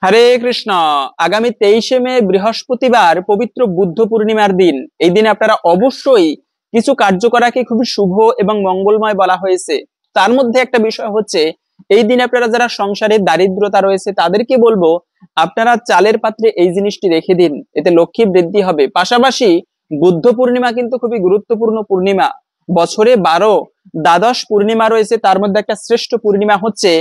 হরে কৃষ্ণ। আগামী 23শে মে বৃহস্পতিবার পবিত্র বুদ্ধ পূর্ণিমার দিন। এই দিনে আপনারা অবশ্যই কিছু কার্য করাকে খুবই শুভ এবং মঙ্গলময় বলা হয়েছে। তার মধ্যে একটা বিষয় হচ্ছে, এই দিনে আপনারা যারা সংসারে দারিদ্রতা রয়েছে তাদেরকে বলবো, আপনারা চালের পাত্রে এই জিনিসটি রেখে দিন, এতে লক্ষ্মী বৃদ্ধি হবে। পাশাপাশি বুদ্ধ পূর্ণিমা কিন্তু খুবই গুরুত্বপূর্ণ পূর্ণিমা। বছরে 12 দ্বাদশ পূর্ণিমা রয়েছে, তার মধ্যে একটা শ্রেষ্ঠ পূর্ণিমা হচ্ছে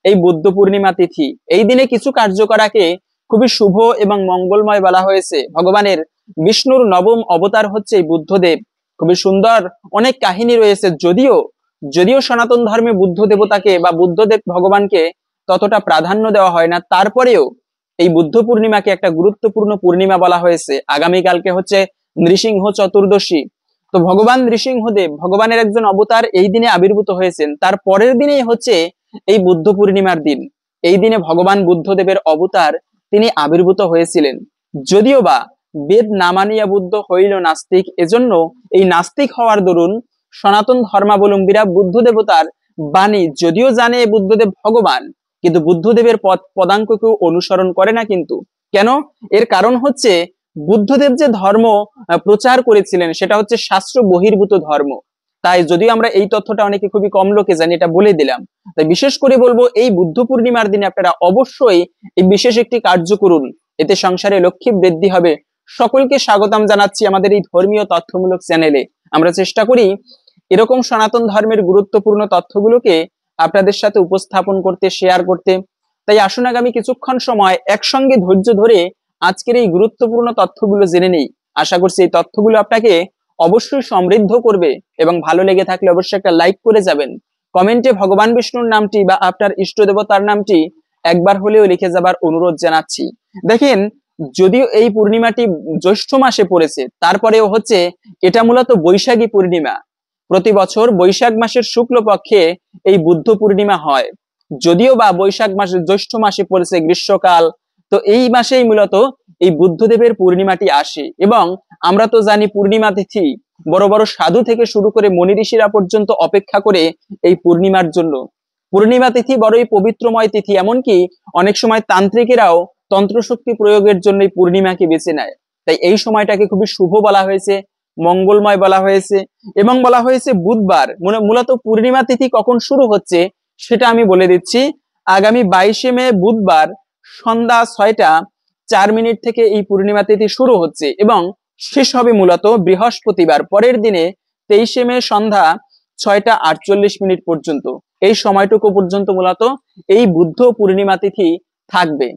এই বুদ্ধ পূর্ণিমা তিথি। এই দিনে কিছু কার্য করাকে খুবই শুভ এবং মঙ্গলময় বলা হয়েছে। ভগবানের বিষ্ণুর নবম অবতার হচ্ছে এই বুদ্ধদেব। খুবই সুন্দর অনেক কাহিনী রয়েছে। যদিও যদিও সনাতন ধর্মে বুদ্ধ দেবতাকে বা বুদ্ধদেব ভগবানকে ততটা প্রাধান্য দেওয়া হয় না, তারপরেও এই বুদ্ধ পূর্ণিমাকে একটা গুরুত্বপূর্ণ পূর্ণিমা বলা হয়েছে। আগামীকালকে হচ্ছে নৃসিংহ চতুর্দশী। তো ভগবান নৃসিংহদেব ভগবানের একজন অবতার এই দিনে আবির্ভূত হয়েছেন। তার পরের দিনেই হচ্ছে এই বুদ্ধ পূর্ণিমার দিন। এই দিনে ভগবান বুদ্ধদেবের অবতার তিনি আবির্ভূত হয়েছিলেন। যদিও বা বেদ না মানিয়া বুদ্ধ হইল নাস্তিক, এজন্য এই নাস্তিক হওয়ার দরুন সনাতন ধর্মাবলম্বীরা বুদ্ধ দেবতার বাণী যদিও জানে বুদ্ধদেব ভগবান, কিন্তু বুদ্ধদেবের পদাঙ্ক কেউ অনুসরণ করে না। কিন্তু কেন? এর কারণ হচ্ছে, বুদ্ধদেব যে ধর্ম প্রচার করেছিলেন সেটা হচ্ছে শাস্ত্র বহির্ভূত ধর্ম। তাই যদিও আমরা এই তথ্যটা অনেকে খুবই কম লোকে জানি, এটা বলে দিলাম। তাই বিশেষ করে বলবো, এই বুদ্ধ পূর্ণিমার দিনে আপনারা অবশ্যই এই বিশেষ একটি কার্য করুন, এতে সংসারে লক্ষ্মী বৃদ্ধি হবে। সকলকে স্বাগতম জানাচ্ছি আমাদের এই ধর্মীয় তথ্যমূলক চ্যানেলে। আমরা চেষ্টা করি এরকম সনাতন ধর্মের গুরুত্বপূর্ণ তথ্যগুলোকে আপনাদের সাথে উপস্থাপন করতে, শেয়ার করতে। তাই আসুন আগামী কিছুক্ষণ সময় একসঙ্গে ধৈর্য ধরে আজকের এই গুরুত্বপূর্ণ তথ্যগুলো জেনে নেই। আশা করছি এই তথ্যগুলো আপনাকে অবশ্যই সমৃদ্ধ করবে, এবং ভালো লেগে থাকলে অবশ্যই একটা লাইক করে যাবেন। কমেন্টে ভগবান বিষ্ণুর নামটি বা আপনার ইষ্ট দেবতার নামটি একবার হলেও লিখে যাবার অনুরোধ জানাচ্ছি। দেখেন, যদিও এই পূর্ণিমাটি জ্যৈষ্ঠ মাসে পড়েছে, তারপরেও হচ্ছে এটা মূলত বৈশাখী পূর্ণিমা। প্রতি বছর বৈশাখ মাসের শুক্লপক্ষে এই বুদ্ধ পূর্ণিমা হয়। যদিও বা বৈশাখ মাসে জ্যৈষ্ঠ মাসে পড়েছে গ্রীষ্মকাল, তো এই মাসেই মূলত এই বুদ্ধদেবের পূর্ণিমাটি আসে। এবং আমরা তো জানি পূর্ণিমা তিথি বড় বড় সাধু থেকে শুরু করে মনি ঋষিরা পর্যন্ত অপেক্ষা করে এই পূর্ণিমার জন্য। পূর্ণিমা তিথি বড়ই পবিত্রময় তিথি, এমনকি অনেক সময় তান্ত্রিকেরাও তন্ত্রশক্তি প্রয়োগের জন্য এই পূর্ণিমাকে বেছে নেয়। তাই এই সময়টাকে খুবই শুভ বলা হয়েছে, মঙ্গলময় বলা হয়েছে। এবং বলা হয়েছে বুধবার। মূলত পূর্ণিমা তিথি কখন শুরু হচ্ছে সেটা আমি বলে দিচ্ছি। আগামী 22শে মে বুধবার সন্ধ্যা 6টা 4 মিনিট থেকে এই পূর্ণিমা তিথি শুরু হচ্ছে এবং শেষ হবে মূলত বৃহস্পতিবার পরের দিনে 23শে মে সন্ধ্যা 6টা 48 মিনিট পর্যন্ত। এই সময়টুকু পর্যন্ত মূলত এই বুদ্ধ পূর্ণিমা তিথি থাকবে।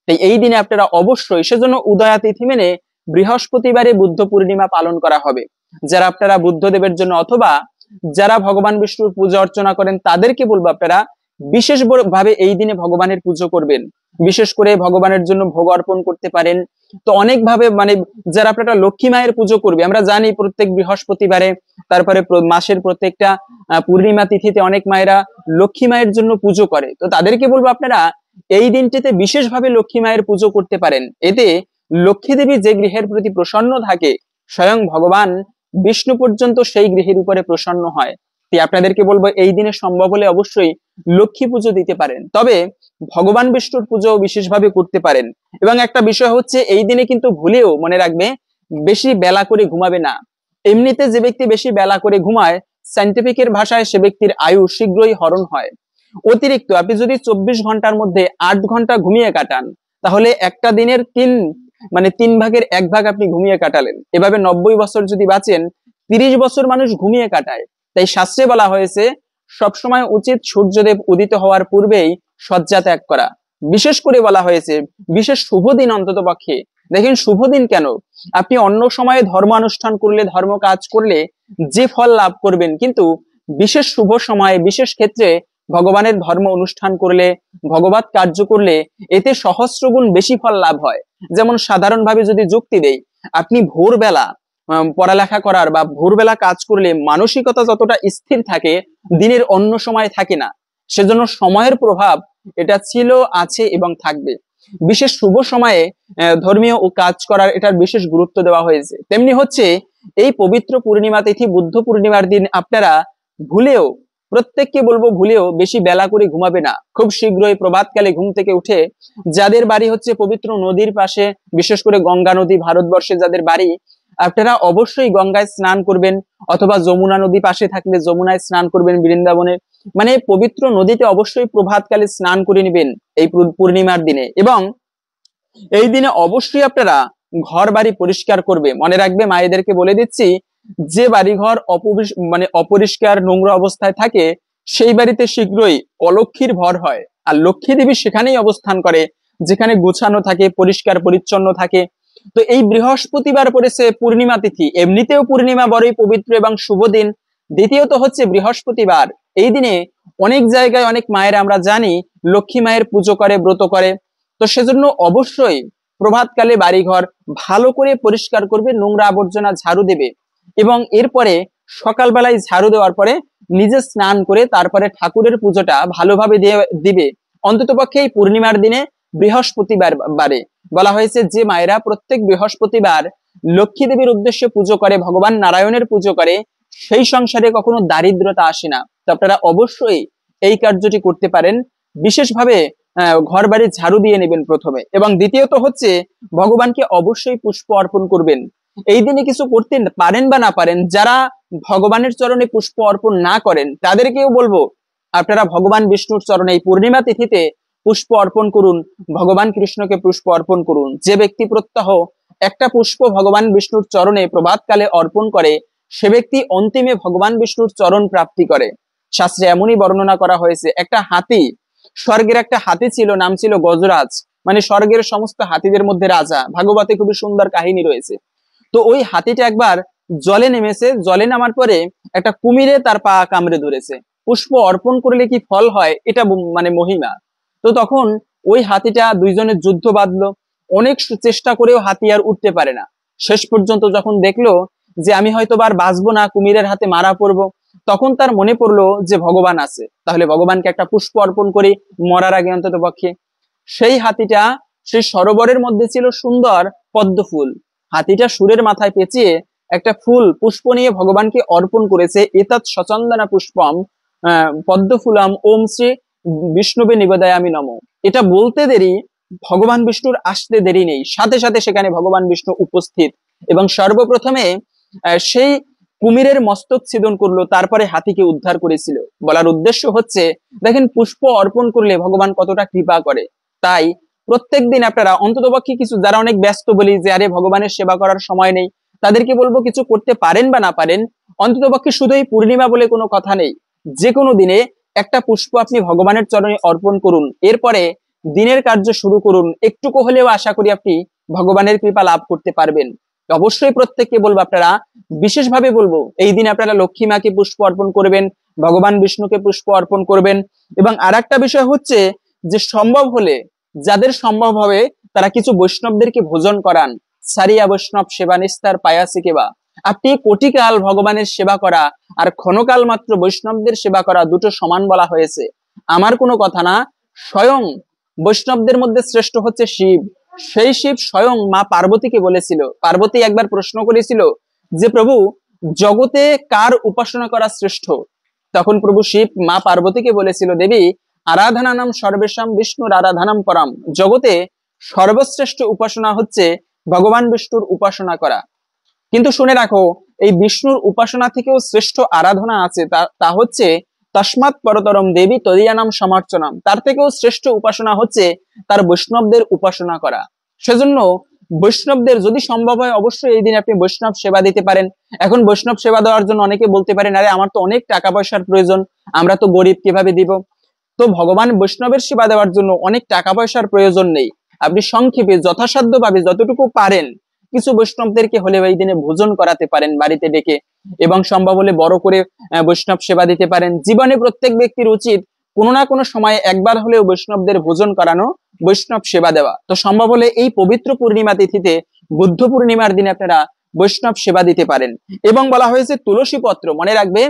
তাই এই দিনে আপনারা অবশ্যই, সেজন্য উদয়া তিথি মেনে বৃহস্পতিবারে বুদ্ধ পূর্ণিমা পালন করা হবে। যারা আপনারা বুদ্ধদেবের জন্য অথবা যারা ভগবান বিষ্ণুর পূজা অর্চনা করেন তাদেরকে বলবো, আপনারা বিশেষ ভাবে এই দিনে ভগবানের পুজো করবেন। বিশেষ করে ভগবানের জন্য ভোগ অর্পণ করতে পারেন। তো অনেক ভাবে যারা আপনারা লক্ষ্মী মায়ের পুজো করবে, আমরা জানি প্রত্যেক বৃহস্পতিবারে, তারপরে মাসের প্রত্যেকটা পূর্ণিমা তিথিতে অনেক মায়েরা লক্ষ্মী মায়ের জন্য পুজো করে। তো তাদেরকে বলবো, আপনারা এই দিনটিতে বিশেষভাবে লক্ষ্মী মায়ের পুজো করতে পারেন। এতে লক্ষ্মী দেবী যে গৃহের প্রতি প্রসন্ন থাকে, স্বয়ং ভগবান বিষ্ণু পর্যন্ত সেই গৃহের উপরে প্রসন্ন হয়। তাই আপনাদেরকে বলবো, এই দিনে সম্ভব হলে অবশ্যই লক্ষ্মী পুজো দিতে পারেন, তবে ভগবান বিষ্ণুর পুজো বিশেষভাবে করতে পারেন। এবং একটা বিষয় হচ্ছে, এই দিনে কিন্তু ভুলেও মনে রাখবে, বেশি বেলা করে ঘুমাবে না। এমনিতে যে ব্যক্তি বেশি বেলা করে ঘুমায়, সাইন্টিফিকের ভাষায় সে ব্যক্তির আয়ু শীঘ্রই হরণ হয়। অতিরিক্ত আপনি যদি 24 ঘন্টার মধ্যে 8 ঘন্টা ঘুমিয়ে কাটান, তাহলে একটা দিনের 3/1 ভাগ আপনি ঘুমিয়ে কাটালেন। এভাবে 90 বছর যদি বাঁচেন, 30 বছর মানুষ ঘুমিয়ে কাটায়। তাই শাস্ত্রে বলা হয়েছে, সবসময় উচিত সূর্যদেব উদিত হওয়ার পূর্বেই শয্যা ত্যাগ করা। বিশেষ করে বলা হয়েছে বিশেষ শুভ দিন অন্তত পক্ষে। দেখেন, শুভ দিন কেন, আপনি অন্য সময়ে ধর্মানুষ্ঠান করলে, ধর্ম কাজ করলে যে ফল লাভ করবেন, কিন্তু বিশেষ শুভ সময়ে, বিশেষ ক্ষেত্রে ভগবানের ধর্ম অনুষ্ঠান করলে, ভগবত কার্য করলে এতে সহস্রগুণ বেশি ফল লাভ হয়। যেমন সাধারণভাবে যদি যুক্তি দেই, আপনি ভোরবেলা পড়ালেখা করার বা ভোরবেলা কাজ করলে মানসিকতা যতটা স্থির থাকে, দিনের অন্য সময় থাকে না। সেজন্য সময়ের প্রভাব এটা ছিল, আছে এবং থাকবে। বিশেষ শুভ সময়ে ধর্মীয় কাজ করার এটার বিশেষ গুরুত্ব দেওয়া হয়েছে। তেমনি হচ্ছে এই পবিত্র পূর্ণিমা তিথি বুদ্ধ পূর্ণিমার দিন আপনারা ভুলেও প্রত্যেককে বলবো ভুলেও বেশি বেলা করে ঘুমাবে না, খুব শীঘ্রই প্রভাতকালে ঘুম থেকে উঠে যাদের বাড়ি হচ্ছে পবিত্র নদীর পাশে, বিশেষ করে গঙ্গা নদী ভারতবর্ষে যাদের বাড়ি, আপনারা অবশ্যই গঙ্গায় স্নান করবেন, অথবা যমুনা নদী পাশে থাকলে যমুনায় স্নান করবেন, বৃন্দাবনে মানে পবিত্র নদীতে অবশ্যই প্রভাতকালে স্নান করে নেবেন এই পূর্ণিমার দিনে। এবং এই দিনে অবশ্যই আপনারা ঘর বাড়ি পরিষ্কার করবে। মনে রাখবে, মায়েদেরকে বলে দিচ্ছি, যে বাড়িঘর অপরিষ্কার নোংরা অবস্থায় থাকে সেই বাড়িতে শীঘ্রই অলক্ষীর ভর হয়। আর লক্ষ্মী দেবী সেখানেই অবস্থান করে যেখানে গোছানো থাকে, পরিষ্কার পরিচ্ছন্ন থাকে। তো এই বৃহস্পতিবার পড়েছে পূর্ণিমা তিথি, এমনিতেও পূর্ণিমা বড়ই পবিত্র এবং শুভ দিন, দ্বিতীয়ত হচ্ছে বৃহস্পতিবার। এই দিনে অনেক জায়গায় অনেক মায়েরা আমরা জানি লক্ষ্মী মায়ের পুজো করে, ব্রত করে। তো সেজন্য অবশ্যই প্রভাতকালে বাড়িঘর ভালো করে পরিষ্কার করবে, নোংরা আবর্জনা ঝাড়ু দেবে, এবং এরপরে সকালবেলায় ঝাড়ু দেওয়ার পরে নিজে স্নান করে তারপরে ঠাকুরের পুজোটা ভালোভাবে দিবে। অন্ততপক্ষে এই পূর্ণিমার দিনে বৃহস্পতিবার বারে বলা হয়েছে যে মায়েরা প্রত্যেক বৃহস্পতিবার লক্ষ্মী দেবীর উদ্দেশ্যে পুজো করে, ভগবান নারায়ণের পুজো করে, সেই সংসারে কখনো দারিদ্রতা আসে না। তো আপনারা অবশ্যই এই কার্যটি করতে পারেন। বিশেষভাবে ঘর বাড়ি ঝাড়ু দিয়ে নেবেন প্রথমে, এবং দ্বিতীয়ত হচ্ছে ভগবানকে অবশ্যই পুষ্প অর্পণ করবেন। এই দিনে কিছু করতে পারেন বা না পারেন, যারা ভগবানের চরণে পুষ্প অর্পণ না করেন তাদেরকেও বলবো আপনারা ভগবান বিষ্ণুর চরণে এই পূর্ণিমা তিথিতে পুষ্প অর্পণ করুন, ভগবান কৃষ্ণকে পুষ্প অর্পণ করুন। যে ব্যক্তি প্রত্যহ একটা পুষ্প ভগবান বিষ্ণুর চরণে প্রভাতকালে অর্পণ করে সে ব্যক্তি অন্তিমে ভগবান বিষ্ণুর চরণ প্রাপ্তি করে। শাস্ত্রে এমনই বর্ণনা করা হয়েছে, একটা হাতি, স্বর্গের একটা হাতি ছিল, নাম ছিল গজরাজ, মানে স্বর্গের সমস্ত হাতিদের মধ্যে রাজা। ভাগবতে খুবই সুন্দর কাহিনী রয়েছে। তো ওই হাতিটা একবার জলে নেমেছে, জলে নামার পরে একটা কুমিরে তার পা কামড়ে ধরেছে। পুষ্প অর্পণ করলে কি ফল হয়, এটা মানে মহিমা। তো তখন ওই হাতিটা, দুইজনের যুদ্ধ বাঁধলো, অনেক চেষ্টা করেও হাতি আর উঠতে পারে না। শেষ পর্যন্ত যখন দেখলো যে আমি হয়তো আর বাঁচবো না, কুমিরের হাতে মারা পড়বো, তখন তার মনে পড়লো যে ভগবান আছে, তাহলে ভগবানকে একটা পুষ্প অর্পণ করি মরার আগে অন্তত পক্ষে। সেই হাতিটা, সেই সরোবরের মধ্যে ছিল সুন্দর পদ্ম ফুল, হাতিটা সুরের মাথায় পেঁচিয়ে একটা ফুল পুষ্প নিয়ে ভগবানকে অর্পণ করেছে। এতৎ সচন্দনা পুষ্পম পদ্ম ফুলাম ওম শ্রী বিষ্ণুবে নিবেদয়ামি নমঃ। এটা বলতে দেরি, ভগবান বিষ্ণুর আসতে দেরি নেই, সাথে সাথে সেখানে ভগবান বিষ্ণু উপস্থিত, এবং সর্বপ্রথমে সেই কুমিরের মস্তক ছেদন করলো, তারপরে হাতিকে উদ্ধার করেছিল। বলার উদ্দেশ্য হচ্ছে, দেখেন পুষ্প অর্পণ করলে ভগবান কতটা কৃপা করে। তাই প্রত্যেকদিন আপনারা অন্ততপক্ষে কিছু, যারা অনেক ব্যস্ত বলি যে আরে ভগবানের সেবা করার সময় নেই, তাদেরকে বলবো কিছু করতে পারেন বা না পারেন, অন্ততপক্ষে শুধু এই পূর্ণিমা বলে কোনো কথা নেই, যে কোনো দিনে একটা পুষ্প আপনি ভগবানের চরণে অর্পণ করুন, এরপরে দিনের কার্য শুরু করুন। একটুকু হলেও আশা করি আপনি ভগবানের কৃপা লাভ করতে পারবেন। অবশ্যই প্রত্যেককে বলবো, আপনারা বিশেষভাবে বলবো এই দিন আপনারা লক্ষ্মী মাকে পুষ্প অর্পণ করবেন, ভগবান বিষ্ণুকে পুষ্প অর্পণ করবেন। এবং আর একটা বিষয় হচ্ছে যে সম্ভব হলে, যাদের সম্ভব হবে তারা কিছু বৈষ্ণবদেরকে ভোজন করান। সারিয়া বৈষ্ণব সেবা নিস্তার পায়াসি কেবা। আপনি কোটিকাল ভগবানের সেবা করা আর ক্ষণকাল মাত্র বৈষ্ণবদের সেবা করা দুটো সমান বলা হয়েছে। আমার কোনো কথা না, স্বয়ং বৈষ্ণবদের মধ্যে শ্রেষ্ঠ হচ্ছে শিব। সেই শিব স্বয়ং মা পার্বতীকে বলেছিল, পার্বতী একবার প্রশ্ন করেছিল যে প্রভু, জগতে কার উপাসনা করা শ্রেষ্ঠ? তখন প্রভু শিব মা পার্বতীকে বলেছিল, দেবী আরাধনানাম সর্বেশাম বিষ্ণুর আরাধনাম পরম। জগতে সর্বশ্রেষ্ঠ উপাসনা হচ্ছে ভগবান বিষ্ণুর উপাসনা করা। কিন্তু শুনে রাখো, এই বিষ্ণুর উপাসনা থেকেও শ্রেষ্ঠ আরাধনা আছে, তা হচ্ছে তস্মাৎ পরতরম দেবী তদীয়ানাম সমর্চনম। তার থেকেও শ্রেষ্ঠ উপাসনা হচ্ছে তার বৈষ্ণবদের উপাসনা করা। সেজন্য বৈষ্ণবদের যদি সম্ভব হয় অবশ্যই এই দিন আপনি বৈষ্ণব সেবা দিতে পারেন। এখন বৈষ্ণব সেবা দেওয়ার জন্য অনেকে বলতে পারেন, আরে আমার তো অনেক টাকা পয়সার প্রয়োজন, আমরা তো গরিব, কিভাবে দিব? তো ভগবান বৈষ্ণবের সেবা দেওয়ার জন্য অনেক টাকা পয়সার প্রয়োজন নেই। আপনি সংক্ষেপে যথাসাধ্য ভাবে যতটুকু পারেন কিছু বৈষ্ণবদেরকে হলে এই দিনে ভোজন করাতে পারেন বাড়িতে ডেকে, এবং সম্ভব হলে বড় করে বৈষ্ণব সেবা দিতে পারেন। জীবনে প্রত্যেক ব্যক্তির উচিত কোনো না কোনো সময়ে একবার হলেও বৈষ্ণবদের ভোজন করানো, বৈষ্ণব সেবা দেওয়া। তো সম্ভব হলে এই পবিত্র পূর্ণিমা তিথিতে, বুদ্ধ পূর্ণিমার দিনে আপনারা বৈষ্ণব সেবা দিতে পারেন। এবং বলা হয়েছে তুলসী পত্র, মনে রাখবে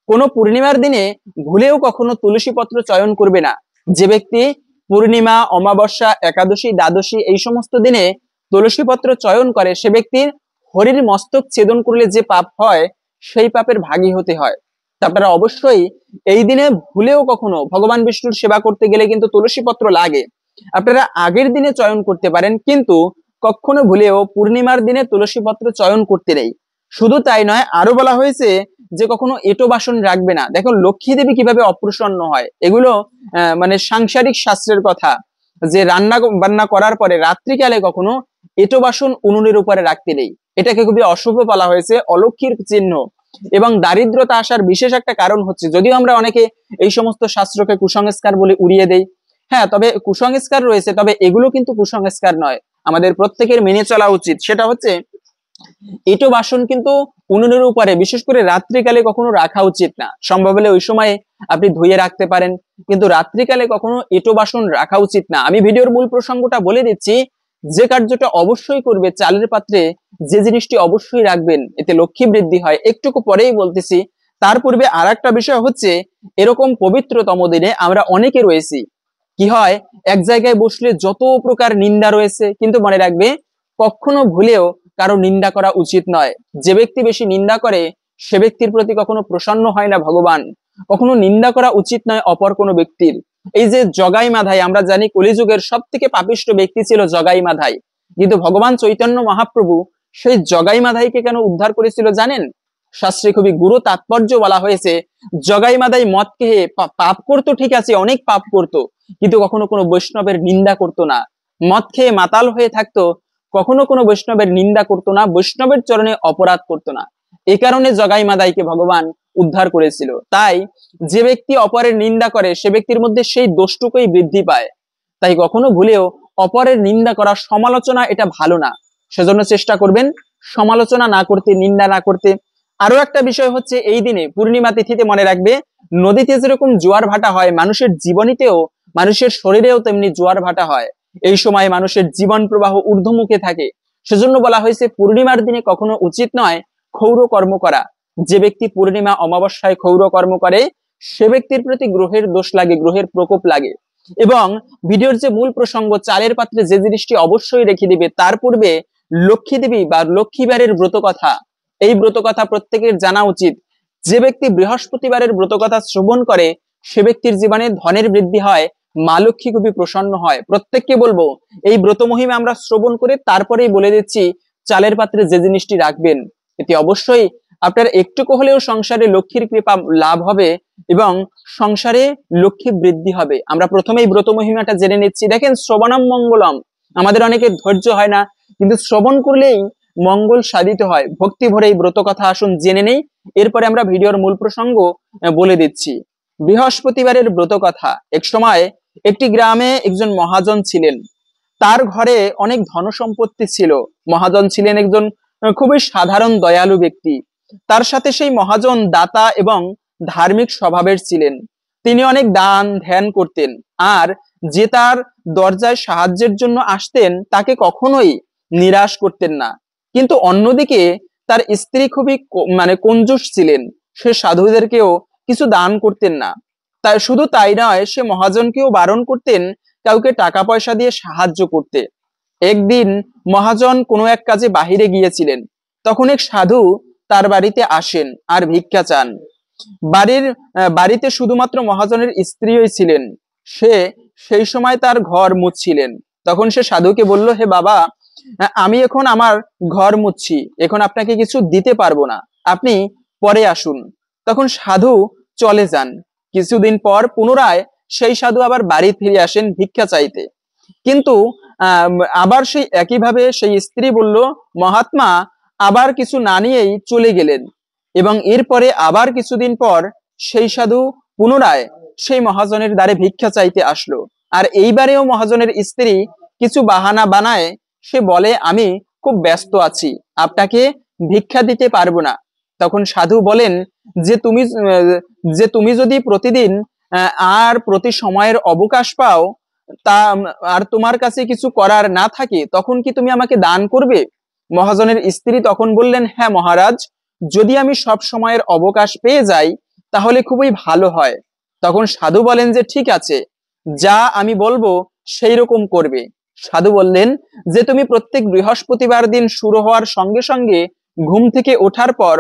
কোনো পূর্ণিমার দিনে ভুলেও কখনো তুলসী পত্র চয়ন করবে না। যে ব্যক্তি পূর্ণিমা, অমাবস্যা, একাদশী, দ্বাদশী এই সমস্ত দিনে তুলসী পত্র চয়ন করে সে ব্যক্তির হরির মস্তক ছেদন করলে যে পাপ হয় সেই পাপের ভাগী হতে হয়। আপনারা অবশ্যই এই দিনে ভুলেও কখনো ভগবান বিষ্ণুর সেবা করতে গেলে কিন্তু তুলসী পত্র লাগে, আপনারা আগের দিনে চয়ন করতে পারেন, কিন্তু কখনো ভুলেও পূর্ণিমার দিনে তুলসী পত্র চয়ন করতে নেই। শুধু তাই নয়, আরো বলা হয়েছে যে কখনো এঁটো বাসন রাখবে না। দেখো লক্ষ্মী দেবী কিভাবে অপ্রসন্ন হয়, এগুলো মানে সাংসারিক শাস্ত্রের কথা, যে রান্না বান্না করার পরে রাত্রিকালে কখনো এঁটো বাসন উনুনের উপরে রাখতে নেই। এটাকে খুবই অশুভ বলা হয়েছে, অলক্ষীর চিহ্ন এবং দারিদ্রতা আসার বিশেষ একটা কারণ হচ্ছে, যদিও আমরা অনেকে এই সমস্ত শাস্ত্রকে কুসংস্কার বলে উড়িয়ে দেই, হ্যাঁ তবে কুসংস্কার রয়েছে, তবে এগুলো কিন্তু কুসংস্কার নয়, আমাদের প্রত্যেকের মেনে চলা উচিত। সেটা হচ্ছে এঁটো বাসন কিন্তু উনুনের উপরে বিশেষ করে রাত্রিকালে কখনো রাখা উচিত না। সম্ভব হলে ওই সময় আপনি ধুয়ে রাখতে পারেন, কিন্তু রাত্রিকালে কখনো এঁটো বাসন রাখা উচিত না। আমি ভিডিওর মূল প্রসঙ্গটা বলে দিচ্ছি, যে কার্যটা অবশ্যই করবে, চালের পাত্রে যে জিনিসটি অবশ্যই রাখবেন, এতে লক্ষ্মী বৃদ্ধি হয়, একটুকু পরেই বলতেছি। তার পূর্বে আর একটা বিষয় হচ্ছে, এরকম পবিত্রতম দিনে আমরা অনেকে রয়েছি, কি হয় এক জায়গায় বসলে যত প্রকার নিন্দা রয়েছে, কিন্তু মনে রাখবে কখনো ভুলেও কারো নিন্দা করা উচিত নয়। যে ব্যক্তি বেশি নিন্দা করে সে ব্যক্তির প্রতি কখনো প্রসন্ন হয় না ভগবান। কখনো নিন্দা করা উচিত নয় অপর কোনো ব্যক্তির। এই যে জগাই মাধাই, আমরা জানি কলিযুগের সব থেকে পাপিষ্ঠ ব্যক্তি ছিল জগাই মাধাই, কিন্তু ভগবান চৈতন্য মহাপ্রভু সেই জগাই মাধাইকে কেন উদ্ধার করেছিল জানেন? শাস্ত্রে খুবই গুরু তাৎপর্য বলা হয়েছে, জগাই মাধাই মদ খেয়ে পাপ করতো, ঠিক আছে অনেক পাপ করতো, কিন্তু কখনো কোনো বৈষ্ণবের নিন্দা করতো না। মদ খেয়ে মাতাল হয়ে থাকতো, কখনো কোনো বৈষ্ণবের নিন্দা করতো না, বৈষ্ণবের চরণে অপরাধ করতো না। এই কারণে জগাই মাদাইকে ভগবান উদ্ধার করেছিল। তাই যে ব্যক্তি অপরের নিন্দা করে সে ব্যক্তির মধ্যে সেই দোষটুকুই বৃদ্ধি পায়। তাই কখনো ভুলেও অপরের নিন্দা করা, সমালোচনা এটা ভালো না। সেজন্য চেষ্টা করবেন সমালোচনা না করতে, নিন্দা না করতে। আরো একটা বিষয় হচ্ছে, এই দিনে পূর্ণিমা তিথিতে মনে রাখবে, নদীতে যেরকম জোয়ার ভাটা হয়, মানুষের জীবনীতেও, মানুষের শরীরেও তেমনি জোয়ার ভাটা হয়। এই সময় মানুষের জীবন প্রবাহ ঊর্ধ্বমুখে থাকে। সেজন্য বলা হয়েছে পূর্ণিমার দিনে কখনো উচিত নয় ক্ষৌর কর্ম করা। যে ব্যক্তি পূর্ণিমা অমাবস্যায় ক্ষৌর কর্ম করে সে ব্যক্তির প্রতি গ্রহের দোষ লাগে, গ্রহের প্রকোপ লাগে। এবং ভিডিওর যে মূল প্রসঙ্গ, চালের পাত্রে যে জিনিসটি অবশ্যই রেখে দিবে, তার পূর্বে লক্ষ্মী দেবী বা লক্ষ্মীবারের ব্রত কথা, এই ব্রত কথা প্রত্যেকের জানা উচিত। যে ব্যক্তি বৃহস্পতিবারের ব্রত কথা শ্রবণ করে সে ব্যক্তির জীবনে ধনের বৃদ্ধি হয়, মা লক্ষ্মী খুবই প্রসন্ন হয়। প্রত্যেককে বলবো এই ব্রত মহিমা আমরা শ্রবণ করে তারপরেই বলে দিচ্ছি চালের পাত্রে যে জিনিসটি রাখবেন, এতে অবশ্যই আপনার একটুকু হলেও সংসারে লক্ষ্মীর কৃপা লাভ হবে এবং সংসারে লক্ষ্মী বৃদ্ধি হবে। আমরা প্রথমেই ব্রত মহিমাটা জেনে নিচ্ছি। দেখেন, শ্রবণম মঙ্গলম, আমাদের অনেকের ধৈর্য হয় না, কিন্তু শ্রবণ করলেই মঙ্গল সাধিত হয়। ভক্তি ভরে এই ব্রত কথা আসুন জেনে নেই, এরপরে আমরা ভিডিওর মূল প্রসঙ্গ বলে দিচ্ছি। বৃহস্পতিবারের ব্রত কথা। এক সময় একটি গ্রামে একজন মহাজন ছিলেন, তার ঘরে অনেক ধন সম্পত্তি ছিল। মহাজন ছিলেন একজন খুবই সাধারণ দয়ালু ব্যক্তি। তার সাথে সেই মহাজন দাতা এবং ধার্মিক স্বভাবের ছিলেন। তিনি অনেক দান ধ্যান করতেন, আর যে তার দরজায় সাহায্যের জন্য আসতেন তাকে কখনোই নিরাশ করতেন না। কিন্তু অন্যদিকে তার স্ত্রী খুবই মানে কঞ্জুস ছিলেন, সে সাধুদেরকেও কিছু দান করতেন না। তাই শুধু তাই নয়, সে মহাজনকেও বারণ করতেন কাউকে টাকা পয়সা দিয়ে সাহায্য করতে। একদিন মহাজন কোনো এক কাজে বাহিরে গিয়েছিলেন, তখন এক সাধু তার বাড়িতে আসেন আর ভিক্ষা চান। বাড়িতে শুধুমাত্র মহাজনের স্ত্রীই ছিলেন। সে সেই সময় তার ঘর মুছছিলেন। তখন সে সাধুকে বলল, হে বাবা, আমি এখন আমার ঘর মুছছি, এখন আপনাকে কিছু দিতে পারবো না, আপনি পরে আসুন। তখন সাধু চলে যান। কিছুদিন পর পুনরায় সেই সাধু আবার বাড়ি ফিরে আসেন ভিক্ষা চাইতে। কিন্তু আবার সেই একইভাবে সেই স্ত্রী বলল, মহাত্মা আবার কিছু না নিয়েই চলে গেলেন। এবং এরপরে আবার কিছুদিন পর সেই সাধু পুনরায় সেই মহাজনের দ্বারে ভিক্ষা চাইতে আসলো। আর এইবারেও মহাজনের স্ত্রী কিছু বাহানা বানায়, সে বলে, আমি খুব ব্যস্ত আছি, আপনাকে ভিক্ষা দিতে পারবো না। তখন সাধু বলেন যে তুমি যদি প্রতিদিন আর প্রতি সময়ের অবকাশ পাও, তা আর তোমার কাছে কিছু করার না থাকে, তখন কি তুমি আমাকে দান করবে? মহাজনের স্ত্রী তখন বললেন, হ্যাঁ মহারাজ, যদি আমি সব সময়ের অবকাশ পেয়ে যাই তাহলে খুবই ভালো হয়। তখন সাধু বলেন যে ঠিক আছে, যা আমি বলবো সেই রকম করবে। সাধু বললেন যে তুমি প্রত্যেক বৃহস্পতিবার দিন শুরু হওয়ার সঙ্গে সঙ্গে ঘুম থেকে ওঠার পর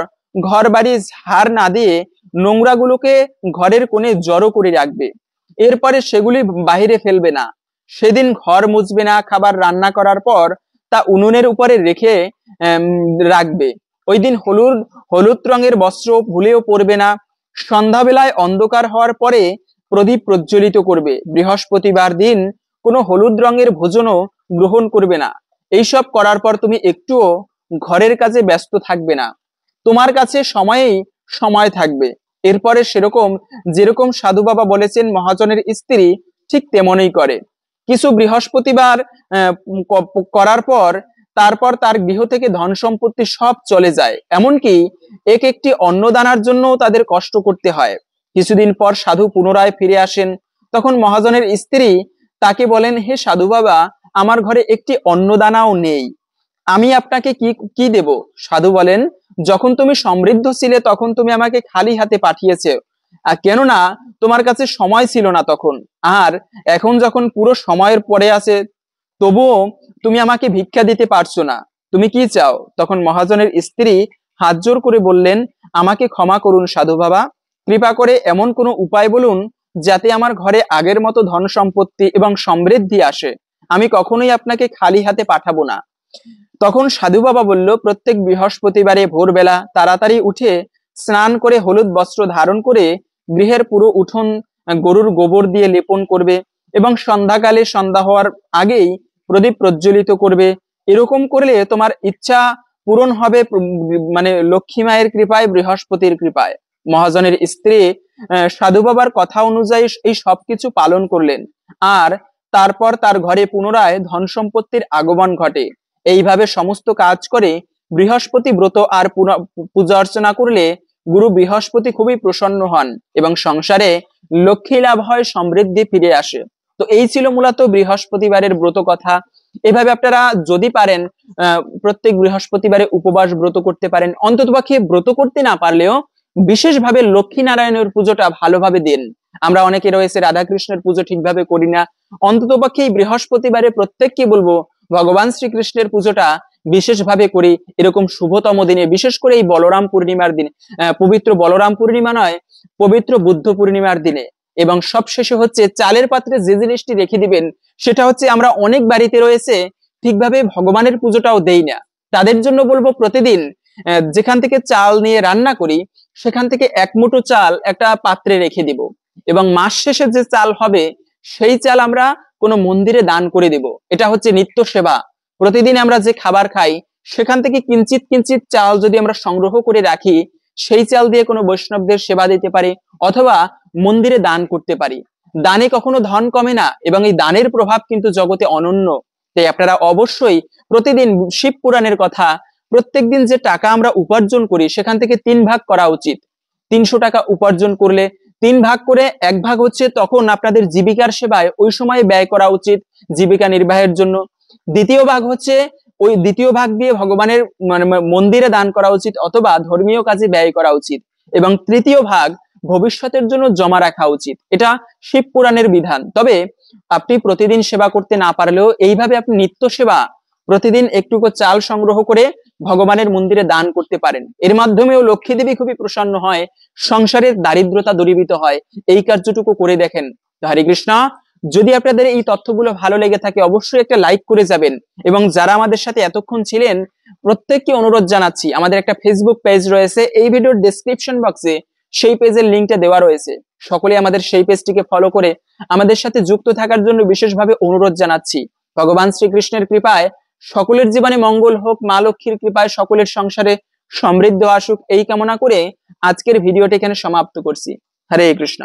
ঘর বাড়ি ঝাড় না দিয়ে নোংরাগুলোকে ঘরের কোণে জড়ো করে রাখবে, এরপরে সেগুলি বাহিরে ফেলবে না। সেদিন ঘর মুছবে না, খাবার রান্না করার পর তা উনুনের উপরে রেখে রাখবে। ওই দিন হলুদ রঙের বস্ত্র ভুলেও পরবে না। সন্ধ্যাবেলায় অন্ধকার হওয়ার পরে প্রদীপ প্রজ্বলিত করবে। বৃহস্পতিবার দিন কোনো হলুদ রঙের ভোজনও গ্রহণ করবে না। এইসব করার পর তুমি একটুও ঘরের কাজে ব্যস্ত থাকবে না, তোমার কাছে সময় থাকবে। এরপরে যেরকম সাধু বাবা বলেছেন মহাজনের স্ত্রী ঠিক তেমনই করে। কিছু বৃহস্পতিবার করার পর তারপর তার গৃহ থেকে ধন সম্পত্তি সব চলে যায়, এমনকি একটি অন্নদানার জন্য তাদের কষ্ট করতে হয়। কিছুদিন পর সাধু পুনরায় ফিরে আসেন। তখন মহাজনের স্ত্রী তাকে বলেন, হে সাধু বাবা, আমার ঘরে একটি অন্নদানাও নেই, আমি আপনাকে কি দেব? সাধু বলেন, যখন তুমি সমৃদ্ধ ছিলে তখন তুমি আমাকে খালি হাতে পাঠিয়েছো, কেননা তোমার কাছে সময় ছিল না তখন। আর এখন যখন পুরো সময়ের পরে আছে তবুও তুমি আমাকে ভিক্ষা দিতে পারছো না, তুমি কি চাও? তখন মহাজনের স্ত্রী হাত জোর করে বললেন, আমাকে ক্ষমা করুন সাধু বাবা, কৃপা করে এমন কোনো উপায় বলুন যাতে আমার ঘরে আগের মতো ধন সম্পত্তি এবং সমৃদ্ধি আসে, আমি কখনোই আপনাকে খালি হাতে পাঠাবো না। তখন সাধু বাবা বলল, প্রত্যেক বৃহস্পতিবারে ভোরবেলা তাড়াতাড়ি উঠে স্নান করে হলুদ বস্ত্র ধারণ করে গৃহের পুরো উঠোন গরুর গোবর দিয়ে লেপন করবে এবং সন্ধ্যাকালে সন্ধ্যা হওয়ার আগেই প্রদীপ প্রজ্বলিত করবে। এরকম করলে তোমার ইচ্ছা পূরণ হবে, মানে লক্ষ্মী মায়ের কৃপায়, বৃহস্পতির কৃপায়। মহাজনের স্ত্রী সাধু বাবার কথা অনুযায়ী এই সবকিছু পালন করলেন, আর তারপর তার ঘরে পুনরায় ধন সম্পত্তির আগমন ঘটে। এইভাবে সমস্ত কাজ করে বৃহস্পতি ব্রত আর পূজা অর্চনা করলে গুরু বৃহস্পতি খুবই প্রসন্ন হন এবং সংসারে লক্ষ্মী লাভ হয়, সমৃদ্ধি ফিরে আসে। তো এই ছিল মূলত বৃহস্পতিবারের ব্রত কথা। এভাবে আপনারা যদি পারেন প্রত্যেক বৃহস্পতিবারে উপবাস ব্রত করতে পারেন। অন্ততপক্ষে ব্রত করতে না পারলেও বিশেষভাবে লক্ষ্মী নারায়ণের পুজোটা ভালোভাবে দিন। আমরা অনেকে রয়েছে রাধাকৃষ্ণের পুজো ঠিকভাবে করি না, অন্ততপক্ষে এই বৃহস্পতিবারে প্রত্যেককে বলবো ভগবান শ্রীকৃষ্ণের পুজোটা বিশেষভাবে করি। এরকম শুভতম দিনে, বিশেষ করে এই বলরাম পূর্ণিমার দিনে, পবিত্র বলরাম পূর্ণিমা নয়, পবিত্র বুদ্ধ পূর্ণিমার দিনে। এবং সবশেষে হচ্ছে চালের পাত্রে যে জিনিসটি রেখে দিবেন সেটা হচ্ছে, আমরা অনেক বাড়িতে রয়েছে ঠিকভাবে ভগবানের পুজোটাও দেই না, তাদের জন্য বলবো প্রতিদিন যেখান থেকে চাল নিয়ে রান্না করি সেখান থেকে এক মুঠো চাল একটা পাত্রে রেখে দিব এবং মাস শেষে যে চাল হবে সেই চাল আমরা কোনো মন্দিরে দান করে দেব। এটা হচ্ছে নিত্য সেবা। প্রতিদিন আমরা যে খাবার খাই সেখান থেকে কিঞ্চিত কিঞ্চিত চাল যদি আমরা সংগ্রহ করে রাখি, সেই চাল দিয়ে কোনো বৈষ্ণবদের সেবা দিতে পারি অথবা মন্দিরে দান করতে পারি। দানে কখনো ধন কমে না এবং এই দানের প্রভাব কিন্তু জগতে অনন্য। তাই আপনারা অবশ্যই প্রতিদিন শিব পুরাণের কথা, প্রত্যেকদিন যে টাকা আমরা উপার্জন করি সেখান থেকে 3 ভাগ করা উচিত। 300 টাকা উপার্জন করলে 3 ভাগ করে 1 ভাগ হচ্ছে তখন আপনাদের জীবিকার সেবায় ওই সময় ব্যয় করা উচিত, জীবিকা নির্বাহের জন্য। দ্বিতীয় ভাগ হচ্ছে ওই দ্বিতীয় ভাগ দিয়ে ভগবানের মন্দিরে দান করা উচিত অথবা ধর্মীয় কাজে ব্যয় করা উচিত এবং তৃতীয় ভাগ ভবিষ্যতের জন্য জমা রাখা উচিত। এটা শিব পুরাণের বিধান। তবে আপনি প্রতিদিন সেবা করতে না পারলেও এইভাবে আপনি নিত্য সেবা প্রতিদিন একটুকু চাল সংগ্রহ করে ভগবানের মন্দিরে দান করতে পারেন। এর মাধ্যমেও লক্ষ্মী দেবী খুবই প্রসন্ন হয়, সংসারের দারিদ্রতা দূরীভূত হয়। এই কার্যটুকু করে দেখেন। হরে কৃষ্ণ। যদি আপনাদের এই তথ্যগুলো ভালো লেগে থাকে অবশ্যই একটা লাইক করে যাবেন এবং যারা আমাদের সাথে এতক্ষণ ছিলেন প্রত্যেককে অনুরোধ জানাচ্ছি, আমাদের একটা ফেসবুক পেজ রয়েছে, এই ভিডিওর ডেসক্রিপশন বক্সে সেই পেজের লিঙ্কটা দেওয়া রয়েছে। সকলে আমাদের সেই পেজটিকে ফলো করে আমাদের সাথে যুক্ত থাকার জন্য বিশেষভাবে অনুরোধ জানাচ্ছি। ভগবান শ্রীকৃষ্ণের কৃপায় সকলের জীবনে মঙ্গল হোক, মা লক্ষ্মীর কৃপায় সকলের সংসারে সমৃদ্ধ আসুক, এই কামনা করে আজকের ভিডিওটি এখানে সমাপ্ত করছি। হরে কৃষ্ণ।